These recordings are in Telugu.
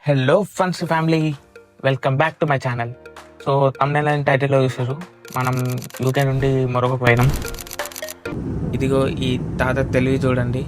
Hello fans family, welcome back to my channel. So thumbnail and టైటిల్లో చూసారు, మనం యూకే నుండి మరొక పోయినాం. ఇదిగో ఈ తాత తెలివి చూడండి,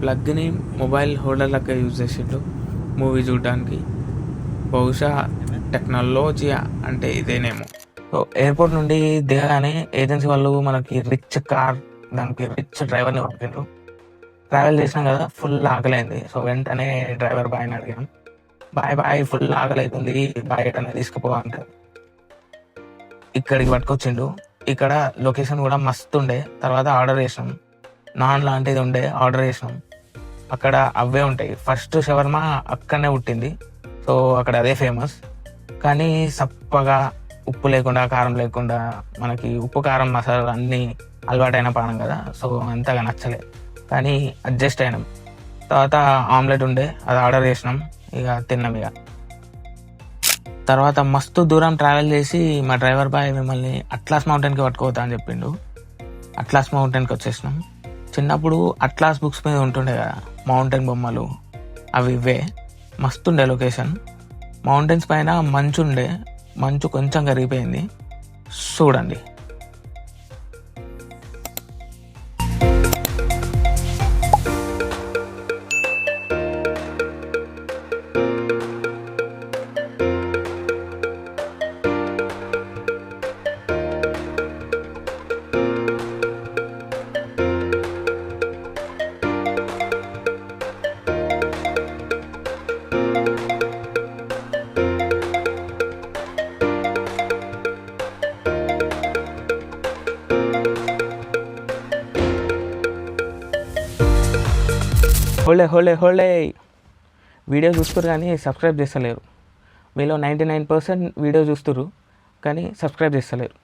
ప్లగ్ని మొబైల్ హోల్డర్ లెక్క యూజ్ చేసిండు మూవీ చూడడానికి. బహుశా టెక్నాలజీ అంటే ఇదేనేమో. సో ఎయిర్పోర్ట్ నుండి దిగగానే ఏజెన్సీ వాళ్ళు మనకి రిచ్ కార్, దానికి రిచ్ డ్రైవర్ని పంపిండ్రు. ట్రావెల్ చేసినాం కదా, ఫుల్ ఆకలైంది. సో వెంటనే డ్రైవర్ బాయ్ని అడిగాం, బాయ్ ఫుల్ ఆకలైతుంది, బాయ్ ఎటన్నా తీసుకుపోవాలంటారు. ఇక్కడికి పట్టుకొచ్చిండు. ఇక్కడ లొకేషన్ కూడా మస్తు ఉండే. తర్వాత ఆర్డర్ చేసినాం, నాన్ లాంటిది ఉండే, ఆర్డర్ చేసినాం. అక్కడ అవే ఉంటాయి. ఫస్ట్ షవర్మా అక్కడనే పుట్టింది, సో అక్కడ అదే ఫేమస్. కానీ సప్పగా, ఉప్పు లేకుండా, కారం లేకుండా, మనకి ఉప్పు కారం మసాలా అన్నీ అలవాటైన పానం కదా, సో అంతగా నచ్చలే. కానీ అడ్జస్ట్ అయినాం. తర్వాత ఆమ్లెట్ ఉండే, అది ఆర్డర్ చేసినాం. ఇక తిన్నాం. ఇక తర్వాత మస్తు దూరం ట్రావెల్ చేసి మా డ్రైవర్ బాయ్ మిమ్మల్ని అట్లాస్ మౌంటైన్కి పట్టుకోవద్దా అని చెప్పిండు. అట్లాస్ మౌంటైన్కి వచ్చేసినాం. చిన్నప్పుడు అట్లాస్ బుక్స్ మీద ఉంటుండే కదా మౌంటైన్ బొమ్మలు, అవి ఇవే. మస్తుండే లొకేషన్. మౌంటైన్స్ పైన మంచు ఉండే, మంచు కొంచెం కరిగిపోయింది. చూడండి. హోలే వీడియో చూస్తారు కానీ సబ్స్క్రైబ్ చేస్తలేరు. మీలో 99% వీడియో చూస్తున్నారు కానీ సబ్స్క్రైబ్ చేస్తలేరు.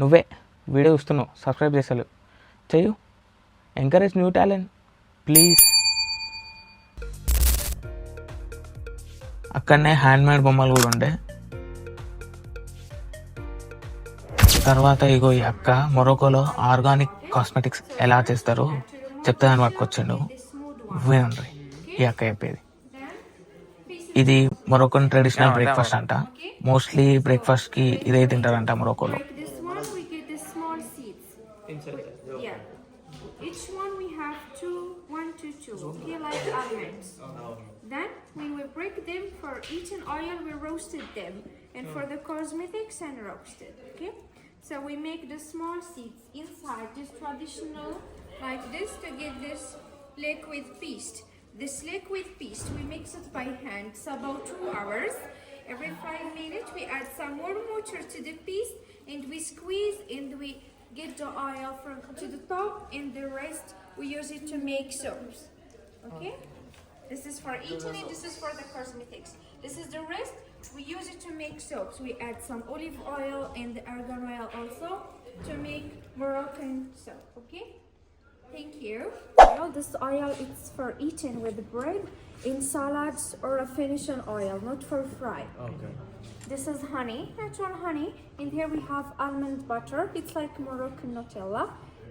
నువ్వే వీడియో చూస్తున్నావు, సబ్స్క్రైబ్ చేస్తలేవు. చెయ్యు, ఎంకరేజ్ న్యూ టాలెంట్ ప్లీజ్. అక్కడనే హ్యాండ్మేడ్ బొమ్మలు కూడా ఉండే. తర్వాత ఇగో ఈ అక్క మొరొకోలో ఆర్గానిక్ కాస్మెటిక్స్ ఎలా చేస్తారో చెప్తాదని పట్టుకొచ్చిండు. వినండి ఈ అక్క చెప్పేది. ఇది మొరొకన్ ట్రెడిషనల్ బ్రేక్ఫాస్ట్ అంట. మోస్ట్లీ బ్రేక్ఫాస్ట్ కి ఇదే తింటారంట మొరొకోలో. Then we will break them for each and oil. We roasted them, and for the cosmetics and roasted. Okay, so we make the small seeds inside this traditional like this to get this liquid paste. This liquid paste we mix it by hand. It's about 2 hours. Every 5 minutes we add some more water to the paste and we squeeze and we get the oil from to the top, and the rest we use it to make soaps. Okay, this is for eating and this is for the cosmetics. This is the rest we use it to make soaps. We add some olive oil and argan oil also to make Moroccan soap. Okay, thank you. Well, this oil is for eating with bread, in salads, or a finishing oil, not for fry. Okay. This is honey, natural honey. And here we have almond butter. It's like Moroccan Nutella.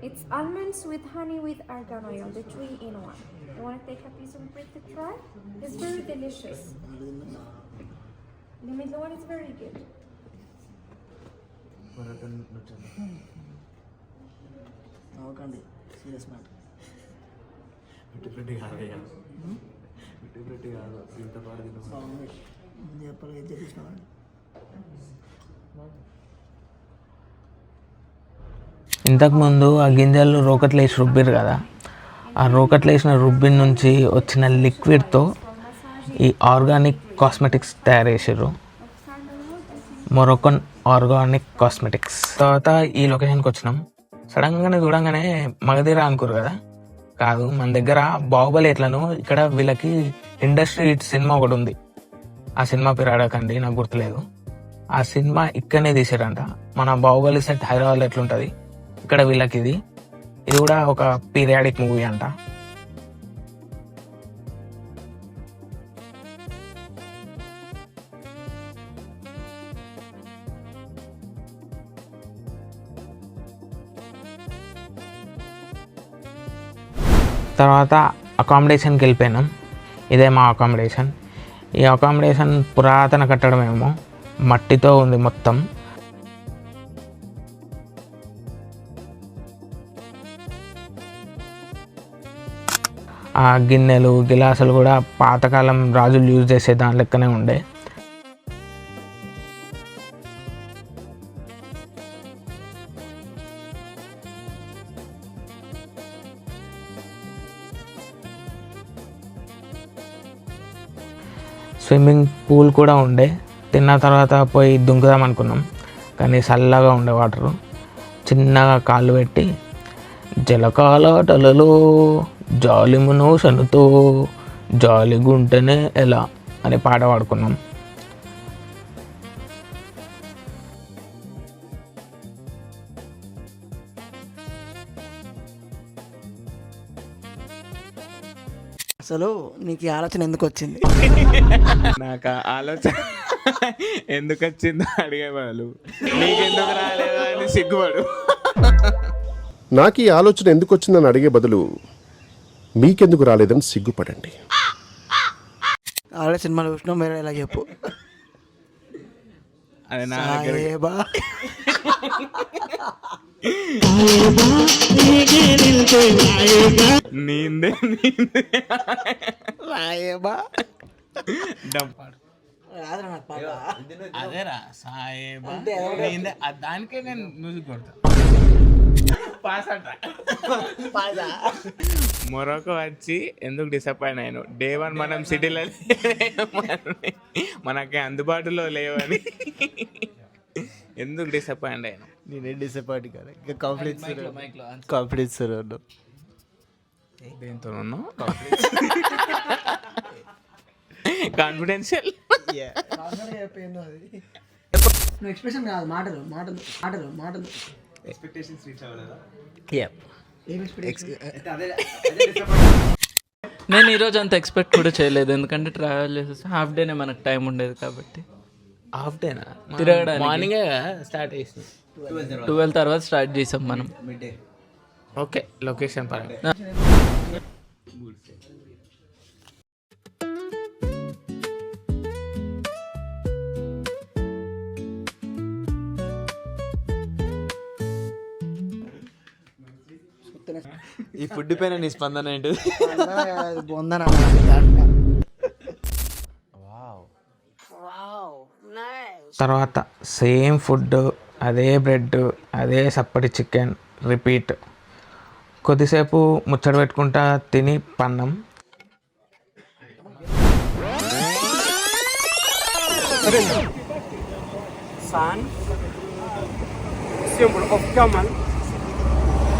It's almonds with honey with argan oil, the 3-in-1. You want to take a piece of bread to try? It's very delicious. The middle one is very good. నవ్వకండి, సీరియస్ మ్యాటర్. బాగుంది. ముందు చెప్పాలి, ఏం చేపించినామండి. ఇంతకుముందు ఆ గింజలు రోకట్లు వేసి రుబ్బిరు కదా, ఆ రోకట్లు వేసిన రుబ్బిన్ నుంచి వచ్చిన లిక్విడ్తో ఈ ఆర్గానిక్ కాస్మెటిక్స్ తయారు చేసారు. మొరొకన్ ఆర్గానిక్ కాస్మెటిక్స్. తర్వాత ఈ లొకేషన్కి వచ్చినాం. సడన్గానే చూడంగానే మగధీర అనుకోరు కదా, కాదు, మన దగ్గర బాహుబలి ఎట్లను ఇక్కడ వీళ్ళకి ఇండస్ట్రీ సినిమా ఒకటి ఉంది. ఆ సినిమా పేరు అడగకండి, నాకు గుర్తులేదు. ఆ సినిమా ఇక్కడనే తీసారంట. మన బాహుబలి సెట్ హైదరాబాద్లో ఎట్లుంటుంది, ఇక్కడ వీళ్ళకి ఇది కూడా ఒక పీరియాడిక్ మూవీ అంట. తర్వాత అకామిడేషన్కి వెళ్ళిపోయినాం. ఇదే మా అకామిడేషన్. ఈ అకామిడేషన్ పురాతన కట్టడమేమో, మట్టితో ఉంది మొత్తం. ఆ గిన్నెలు గిలాసులు కూడా పాతకాలం రాజులు యూజ్ చేసే దాని లెక్కనే ఉండే. స్విమ్మింగ్ పూల్ కూడా ఉండే. తిన్న తర్వాత పోయి దుంకుదాం అనుకున్నాం, కానీ చల్లగా ఉండే వాటరు. చిన్నగా కాళ్ళు పెట్టి జలకాలాటలలో జాలిమును సనుతో జాలిగుంటేనే ఎలా అనే పాట పాడుకున్నాం. అసలు నీకు ఈ ఆలోచన ఎందుకు వచ్చింది? నాకు ఆ ఆలోచన ఎందుకు వచ్చిందో అడిగేవాళ్ళు, నీకెందుకు రాలేదా అని సిగ్గుపడు. నాకు ఈ ఆలోచన ఎందుకు వచ్చిందని అడిగే బదులు మీకెందుకు రాలేదని సిగ్గుపడండి. ఆల్రెడీ సినిమాలు చూసినావు, మీరు ఎలా చెప్పు. అది నా దగ్గర సాయేబా. నీందే సాయేబా. డంపాడు. రాదురా నాకు పాట. అదేరా సాయేబా నీందే. దానికే నేను మ్యూజిక్ కొడతా. పాస్ అంట. మొరొక వచ్చి ఎందుకు డిసప్పాయింట్ అయ్యాను, డే 1 మనం సిటీలో మనకి అందుబాటులో లేవని ఎందుకు డిసప్పాయింట్ అయ్యాను. నేనే డిసప్పాయింట్ కాదు, ఇంకా కాన్ఫిడెన్స్ దేంతో కాన్ఫిడెన్షియల్. ఎక్స్ప్రెషన్ కాదు, మాటలు మాటలు మాటలు మాటలు. నేను ఈరోజు అంత ఎక్స్పెక్ట్ కూడా చేయలేదు, ఎందుకంటే ట్రావెల్ చేసేసి హాఫ్ డేనే మనకు టైం ఉండేది కాబట్టి. హాఫ్ డేనా? తిరగడానికి. మార్నింగే స్టార్ట్ చేసింది. 12 తర్వాత స్టార్ట్ చేసాం మనం. ఓకే, లొకేషన్ పరంగా ఈ ఫుడ్ పైన నీ స్పందన ఏంటి? బొందన. తర్వాత సేమ్ ఫుడ్, అదే బ్రెడ్, అదే సప్పటి చికెన్ రిపీట్. కొద్దిసేపు ముచ్చట పెట్టుకుంటా తిని పన్నాం. Sun, symbol of camel,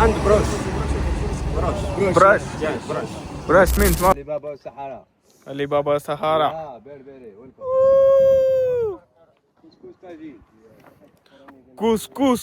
and brush. Brush. Yes, brush. Brush means what? Alibaba Sahara. Alibaba Sahara. Very welcome. Couscous.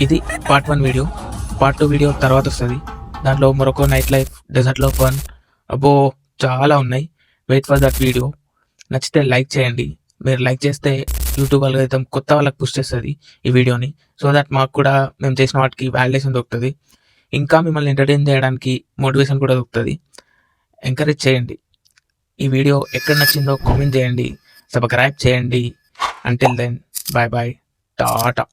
ఇది పార్ట్ 1 వీడియో. పార్ట్ 2 వీడియో తర్వాత వస్తుంది. దాంట్లో మరొక నైట్ లైఫ్, డెజర్ట్లో ఫన్, అబ్బో చాలా ఉన్నాయి. Wait for that video. నచ్చితే లైక్ చేయండి. మీరు లైక్ చేస్తే యూట్యూబ్ అల్గోరిథం కొత్త వాళ్ళకి పుష్ చేస్తుంది ఈ వీడియోని. సో దట్ మాకు కూడా మేము చేసిన వాటికి వాలిడేషన్ దొరుకుతుంది. ఇంకా మిమ్మల్ని ఎంటర్టైన్ చేయడానికి మోటివేషన్ కూడా దొరుకుతుంది. ఎంకరేజ్ చేయండి. ఈ వీడియో ఎక్కడ నచ్చిందో కామెంట్ చేయండి, సబ్స్క్రైబ్ చేయండి. Until then bye bye, Tata.